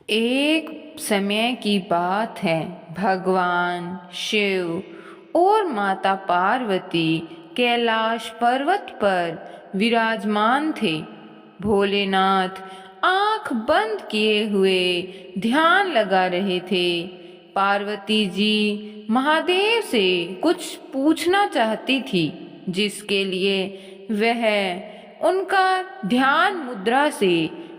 एक समय की बात है। भगवान शिव और माता पार्वती कैलाश पर्वत पर विराजमान थे। भोलेनाथ आंख बंद किए हुए ध्यान लगा रहे थे। पार्वती जी महादेव से कुछ पूछना चाहती थी, जिसके लिए वह उनका ध्यान मुद्रा से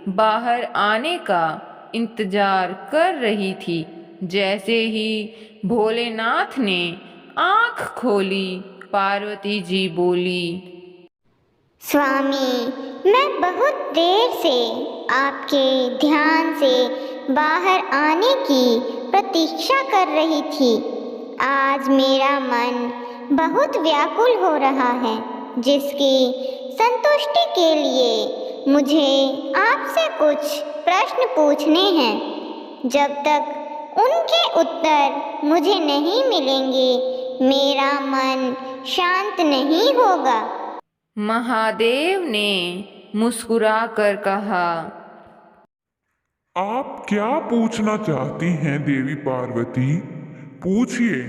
बाहर आने का इंतजार कर रही थी। जैसे ही भोलेनाथ ने आंख खोली, पार्वती जी बोली, स्वामी, मैं बहुत देर से आपके ध्यान से बाहर आने की प्रतीक्षा कर रही थी। आज मेरा मन बहुत व्याकुल हो रहा है, जिसकी संतुष्टि के लिए मुझे आपसे कुछ प्रश्न पूछने हैं। जब तक उनके उत्तर मुझे नहीं मिलेंगे, मेरा मन शांत नहीं होगा। महादेव ने मुस्कुराकर कहा, आप क्या पूछना चाहती हैं देवी पार्वती? पूछिए।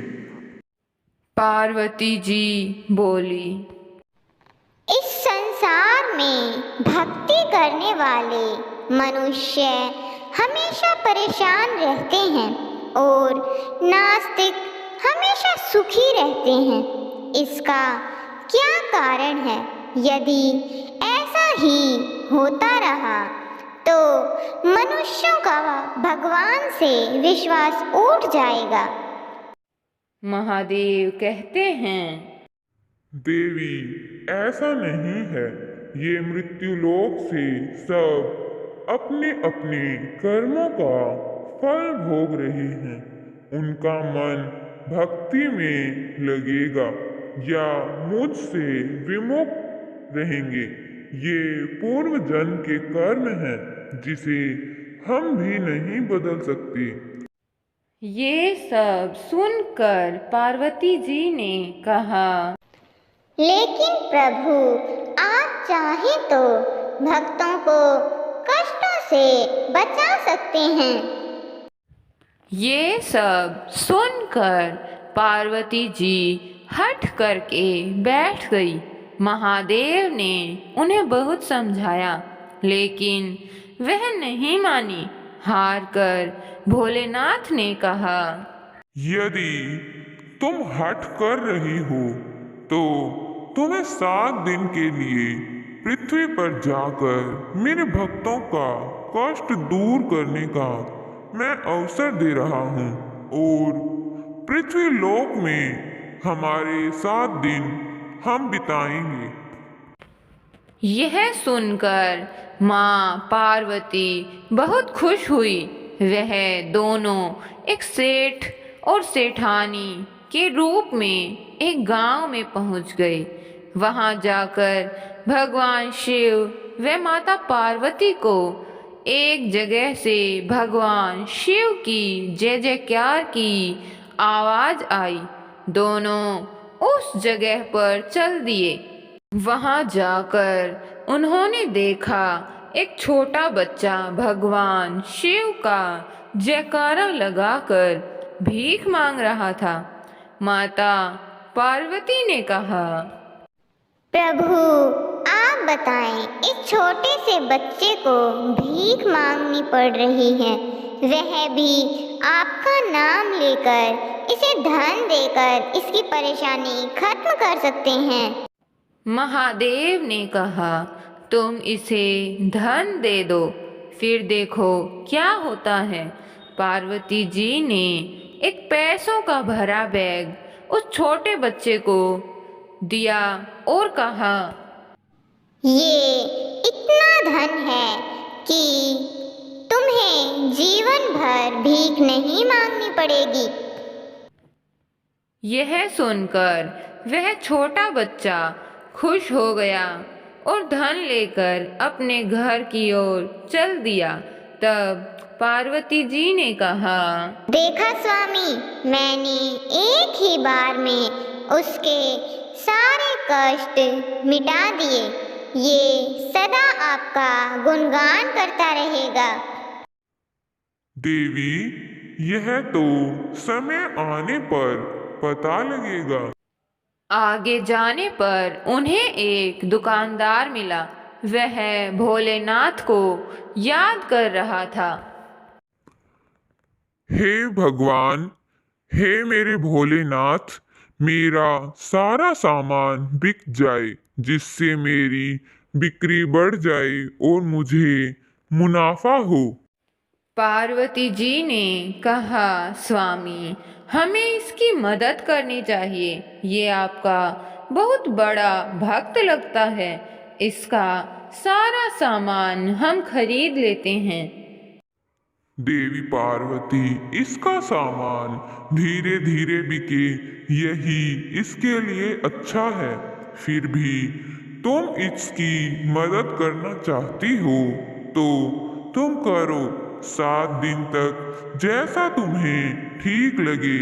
पार्वती जी बोली, इस संसार में भक्ति करने वाले मनुष्य हमेशा परेशान रहते हैं और नास्तिक हमेशा सुखी रहते हैं। इसका क्या कारण है? यदि ऐसा ही होता रहा तो मनुष्यों का भगवान से विश्वास उठ जाएगा। महादेव कहते हैं, देवी, ऐसा नहीं है। ये मृत्युलोक से सब अपने अपने कर्मों का फल भोग रहे हैं। उनका मन भक्ति में लगेगा या मुझसे विमुख रहेंगे। ये पूर्व जन्म के कर्म हैं, जिसे हम भी नहीं बदल सकते। ये सब सुनकर पार्वती जी ने कहा, लेकिन प्रभु, आप चाहें तो भक्तों को कष्टों से बचा सकते हैं। ये सब सुनकर पार्वती जी हट करके बैठ गई। महादेव ने उन्हें बहुत समझाया, लेकिन वह नहीं मानी। हार कर भोलेनाथ ने कहा, यदि तुम हठ कर रही हो तो तुम्हें 7 दिन के लिए पृथ्वी पर जाकर मेरे भक्तों का कष्ट दूर करने का मैं अवसर दे रहा हूँ, और पृथ्वी लोक में हमारे 7 दिन हम बिताएंगे। यह सुनकर माँ पार्वती बहुत खुश हुई। वह दोनों एक सेठ और सेठानी के रूप में एक गांव में पहुंच गए। वहां जाकर भगवान शिव व माता पार्वती को एक जगह से भगवान शिव की जय जयकार की आवाज आई। दोनों उस जगह पर चल दिए। वहां जाकर उन्होंने देखा एक छोटा बच्चा भगवान शिव का जयकारा लगाकर भीख मांग रहा था। माता पार्वती ने कहा, प्रभु, आप बताएं, इस छोटे से बच्चे को भीख मांगनी पड़ रही है, वह भी आपका नाम लेकर इसे धन देकर इसकी परेशानी खत्म कर सकते हैं। महादेव ने कहा, तुम इसे धन दे दो, फिर देखो क्या होता है। पार्वती जी ने एक पैसों का भरा बैग उस छोटे बच्चे को दिया और कहा, ये इतना धन है कि तुम्हें जीवन भर भीख नहीं मांगनी पड़ेगी। यह सुनकर वह छोटा बच्चा खुश हो गया और धन लेकर अपने घर की ओर चल दिया। तब पार्वती जी ने कहा, देखा स्वामी, मैंने एक ही बार में उसके सारे कष्ट मिटा दिए। ये सदा आपका गुणगान करता रहेगा। देवी, यह तो समय आने पर पता लगेगा। आगे जाने पर उन्हें एक दुकानदार मिला। वह भोलेनाथ को याद कर रहा था। हे भगवान, हे मेरे भोलेनाथ, मेरा सारा सामान बिक जाए, जिससे मेरी बिक्री बढ़ जाए और मुझे मुनाफा हो। पार्वती जी ने कहा, स्वामी, हमें इसकी मदद करनी चाहिए। ये आपका बहुत बड़ा भक्त लगता है। इसका सारा सामान हम खरीद लेते हैं। देवी पार्वती, इसका सामान धीरे धीरे बिके, यही इसके लिए अच्छा है। फिर भी तुम इसकी मदद करना चाहती हो तो तुम करो। 7 दिन तक जैसा तुम्हें ठीक लगे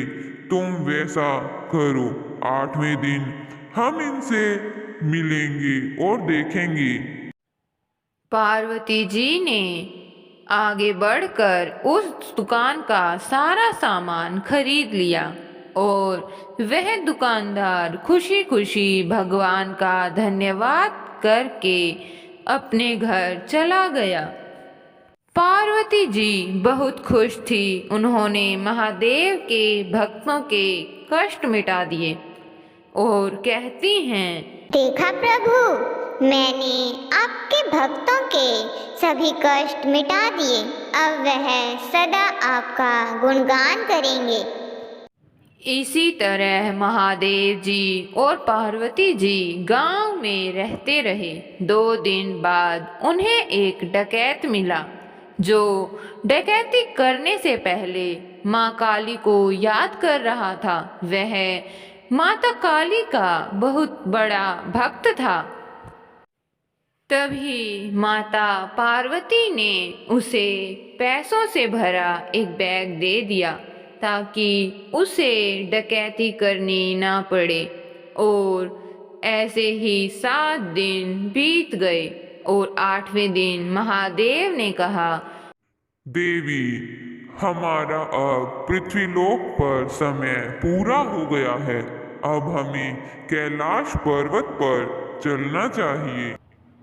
तुम वैसा करो। 8वें दिन हम इनसे मिलेंगे और देखेंगे। पार्वती जी ने आगे बढ़कर उस दुकान का सारा सामान खरीद लिया और वह दुकानदार खुशी खुशी भगवान का धन्यवाद करके अपने घर चला गया। पार्वती जी बहुत खुश थी। उन्होंने महादेव के भक्तों के कष्ट मिटा दिए और कहती हैं, देखा प्रभु, मैंने आपके भक्तों के सभी कष्ट मिटा दिए। अब वह सदा आपका गुणगान करेंगे। इसी तरह महादेव जी और पार्वती जी गांव में रहते रहे। 2 दिन बाद उन्हें एक डकैत मिला जो डकैती करने से पहले माँ काली को याद कर रहा था। वह माता काली का बहुत बड़ा भक्त था। तभी माता पार्वती ने उसे पैसों से भरा एक बैग दे दिया ताकि उसे डकैती करनी ना पड़े। और ऐसे ही 7 दिन बीत गए और 8वें दिन महादेव ने कहा, देवी, हमारा अब पृथ्वीलोक पर समय पूरा हो गया है। अब हमें कैलाश पर्वत पर चलना चाहिए।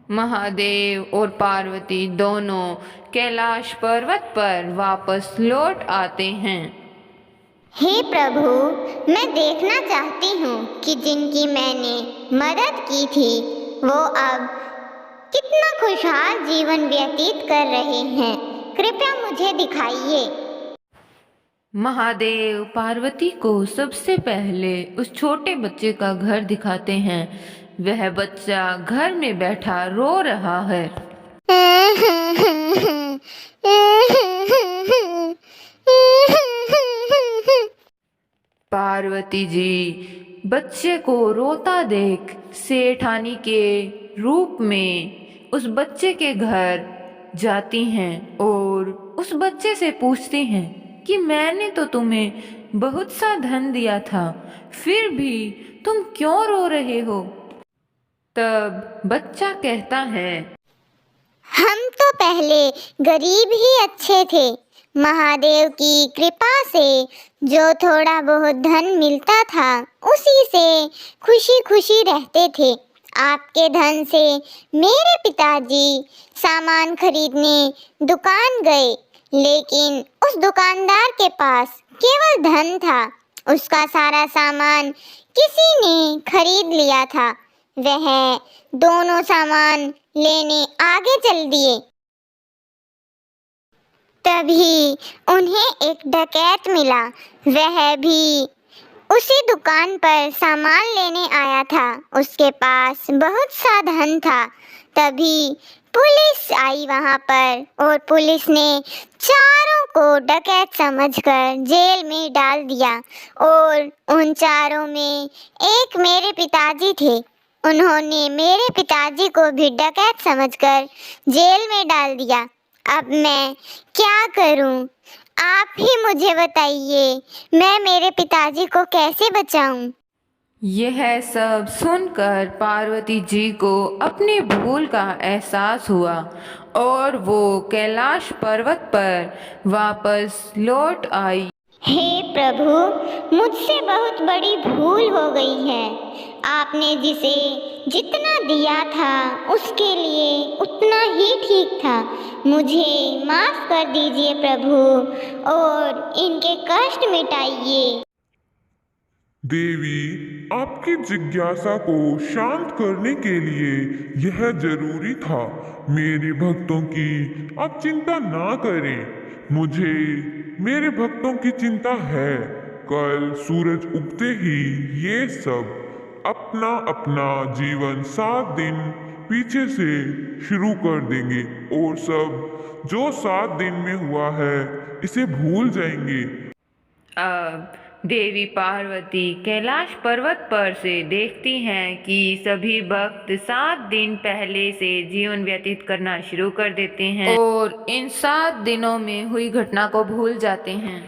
महादेव और पार्वती दोनों कैलाश पर्वत पर वापस लौट आते हैं। हे प्रभु, मैं देखना चाहती हूँ कि जिनकी मैंने मदद की थी वो अब कितना खुशहाल जीवन व्यतीत कर रहे हैं। कृपया मुझे दिखाइए। महादेव पार्वती को सबसे पहले उस छोटे बच्चे का घर दिखाते हैं। वह बच्चा घर में बैठा रो रहा है। पार्वती जी बच्चे को रोता देख सेठानी के रूप में उस बच्चे के घर जाती हैं और उस बच्चे से पूछती हैं कि मैंने तो तुम्हें बहुत सा धन दिया था, फिर भी तुम क्यों रो रहे हो? तब बच्चा कहता है, हम तो पहले गरीब ही अच्छे थे। महादेव की कृपा से जो थोड़ा बहुत धन मिलता था उसी से खुशी खुशी रहते थे। आपके धन से मेरे पिताजी सामान खरीदने दुकान गए, लेकिन उस दुकानदार के पास केवल धन था। उसका सारा सामान किसी ने खरीद लिया था। वह दोनों सामान लेने आगे चल दिए। तभी उन्हें एक डकैत मिला। वह भी उसी दुकान पर सामान लेने आया था। उसके पास बहुत सा धन था। तभी पुलिस आई वहां पर और पुलिस ने चारों को डकैत समझकर जेल में डाल दिया। और उन चारों में एक मेरे पिताजी थे। उन्होंने मेरे पिताजी को भी डकैत समझकर जेल में डाल दिया। अब मैं क्या करूं? आप ही मुझे बताइए, मैं मेरे पिताजी को कैसे बचाऊं? यह सब सुनकर पार्वती जी को अपनी भूल का एहसास हुआ और वो कैलाश पर्वत पर वापस लौट आई। हे प्रभु, मुझसे बहुत बड़ी भूल हो गई है। आपने जिसे जितना दिया था उसके लिए उतना ही ठीक था। मुझे माफ कर दीजिए प्रभु और इनके कष्ट मिटाइए। देवी, आपकी जिज्ञासा को शांत करने के लिए यह जरूरी था। मेरे भक्तों की आप चिंता ना करें। मुझे मेरे भक्तों की चिंता है। कल सूरज उगते ही ये सब अपना अपना जीवन 7 दिन पीछे से शुरू कर देंगे और सब जो 7 दिन में हुआ है इसे भूल जाएंगे। अब देवी पार्वती कैलाश पर्वत पर से देखती हैं कि सभी भक्त 7 दिन पहले से जीवन व्यतीत करना शुरू कर देते हैं और इन 7 दिनों में हुई घटना को भूल जाते हैं।